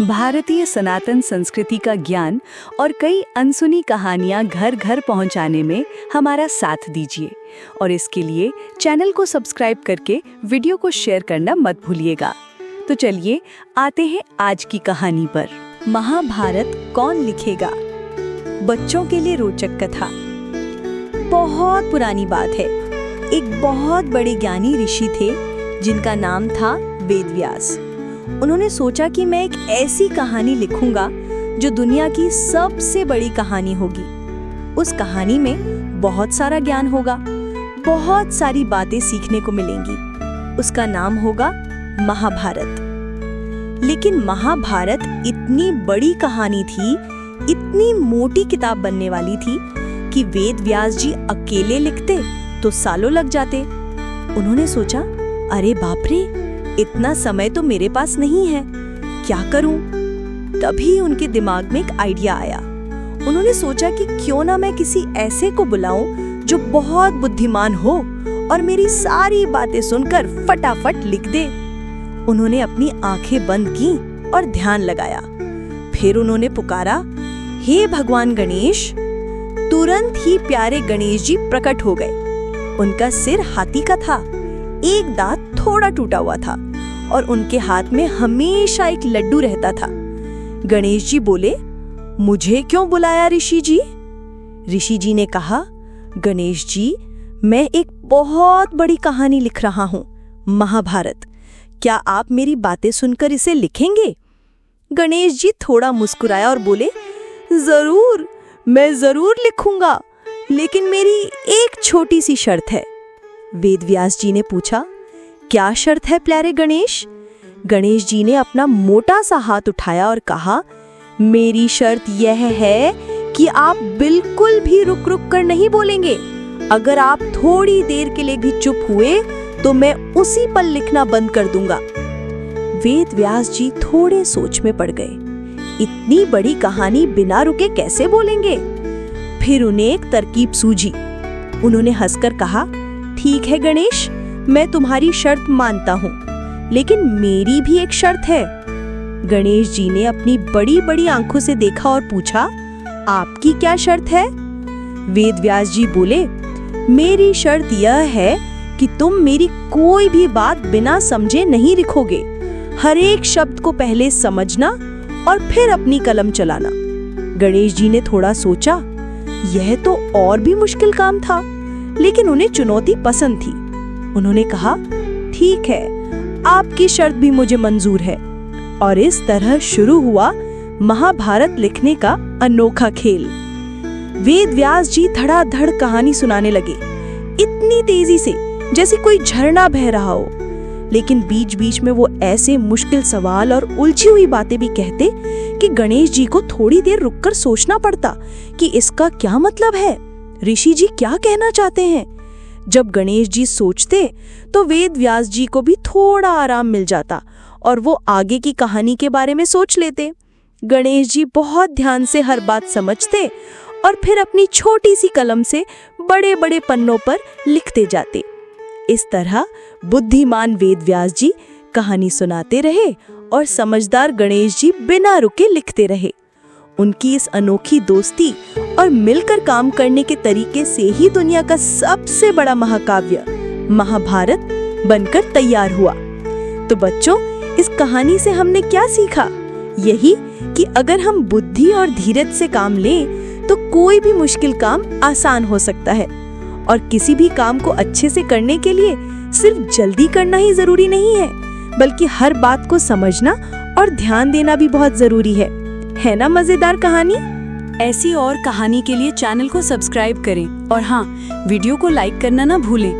भारतीय सनातन संस्कृति का ज्ञान और कई अनसुनी कहानियां घर घर पहुंचाने में हमारा साथ दीजिए और इसके लिए चैनल को सब्सक्राइब करके वीडियो को शेयर करना मत भूलिएगा। तो चलिए आते हैं आज की कहानी पर। महाभारत कौन लिखेगा? बच्चों के लिए रोचक कथा। बहुत पुरानी बात है। एक बहुत बड़े ज्ञानी ऋषि थे जिनका नाम था वेदव्यास। उन्होंने सोचा कि मैं एक ऐसी कहानी लिखूंगा जो दुनिया की सबसे बड़ी कहानी होगी। उस कहानी में बहुत सारा ज्ञान होगा, बहुत सारी बातें सीखने को मिलेंगी। उसका नाम होगा महाभारत। लेकिन महाभारत इतनी बड़ी कहानी थी, इतनी मोटी किताब बनने वाली थी कि वेदव्यास जी अकेले लिखते तो सालों लग जाते। उन्होंने सोचा, अरे बाप रे, इतना समय तो मेरे पास नहीं है, क्या करूं? तभी उनके दिमाग में एक आइडिया आया। उन्होंने सोचा कि क्यों ना मैं किसी ऐसे को बुलाऊं जो बहुत बुद्धिमान हो और मेरी सारी बातें सुनकर फटाफट लिख दे। उन्होंने अपनी आंखें बंद की और ध्यान लगाया। फिर उन्होंने पुकारा, हे भगवान गणेश। तुरंत ही प्यारे गणेश जी प्रकट हो गए। उनका सिर हाथी का था, एक दांत थोड़ा टूटा हुआ था और उनके हाथ में हमेशा एक लड्डू रहता था। गणेश जी बोले, मुझे क्यों बुलाया ऋषि जी? ऋषि जी ने कहा, गणेश जी, मैं एक बहुत बड़ी कहानी लिख रहा हूँ, महाभारत। क्या आप मेरी बातें सुनकर इसे लिखेंगे? गणेश जी थोड़ा मुस्कुराया और बोले, जरूर, मैं जरूर लिखूंगा, लेकिन मेरी एक छोटी सी शर्त है। वेदव्यास जी ने पूछा, क्या शर्त है प्यारे गणेश? गणेश जी ने अपना मोटा सा हाथ उठाया और कहा, मेरी शर्त यह है कि आप बिल्कुल भी रुक रुक कर नहीं बोलेंगे। अगर आप थोड़ी देर के लिए भी चुप हुए तो मैं उसी पल लिखना बंद कर दूंगा। वेदव्यास जी थोड़े सोच में पड़ गए। इतनी बड़ी कहानी बिना रुके कैसे बोलेंगे? फिर उन्हें एक तरकीब सूझी। उन्होंने हंसकर कहा, ठीक है गणेश, मैं तुम्हारी शर्त मानता हूँ, लेकिन मेरी भी एक शर्त है। गणेश जी ने अपनी बड़ी बड़ी आंखों से देखा और पूछा, आपकी क्या शर्त है? वेदव्यास जी बोले, मेरी शर्त यह है कि तुम मेरी कोई भी बात बिना समझे नहीं लिखोगे। हर एक शब्द को पहले समझना और फिर अपनी कलम चलाना। गणेश जी ने थोड़ा सोचा। यह तो और भी मुश्किल काम था, लेकिन उन्हें चुनौती पसंद थी। उन्होंने कहा, ठीक है, आपकी शर्त भी मुझे मंजूर है। और इस तरह शुरू हुआ महाभारत लिखने का अनोखा खेल। वेदव्यास जी धड़ाधड़ कहानी सुनाने लगे, इतनी तेजी से जैसे कोई झरना बह रहा हो। लेकिन बीच बीच में वो ऐसे मुश्किल सवाल और उलझी हुई बातें भी कहते कि गणेश जी को थोड़ी देर रुककर सोचना पड़ता कि इसका क्या मतलब है, ऋषि जी क्या कहना चाहते हैं। जब गणेश जी सोचते तो वेदव्यास जी को भी थोड़ा आराम मिल जाता और वो आगे की कहानी के बारे में सोच लेते। गणेश जी बहुत ध्यान से हर बात समझते और फिर अपनी छोटी सी कलम से बड़े बड़े पन्नों पर लिखते जाते। इस तरह बुद्धिमान वेदव्यास जी कहानी सुनाते रहे और समझदार गणेश जी बिना रुके लिखते रहे। उनकी इस अनोखी दोस्ती और मिलकर काम करने के तरीके से ही दुनिया का सबसे बड़ा महाकाव्य महाभारत बनकर तैयार हुआ। तो बच्चों, इस कहानी से हमने क्या सीखा? यही कि अगर हम बुद्धि और धीरज से काम लें तो कोई भी मुश्किल काम आसान हो सकता है। और किसी भी काम को अच्छे से करने के लिए सिर्फ जल्दी करना ही जरूरी नहीं है, बल्कि हर बात को समझना और ध्यान देना भी बहुत जरूरी है ना मजेदार कहानी? ऐसी और कहानी के लिए चैनल को सब्सक्राइब करें और हाँ, वीडियो को लाइक करना ना भूलें।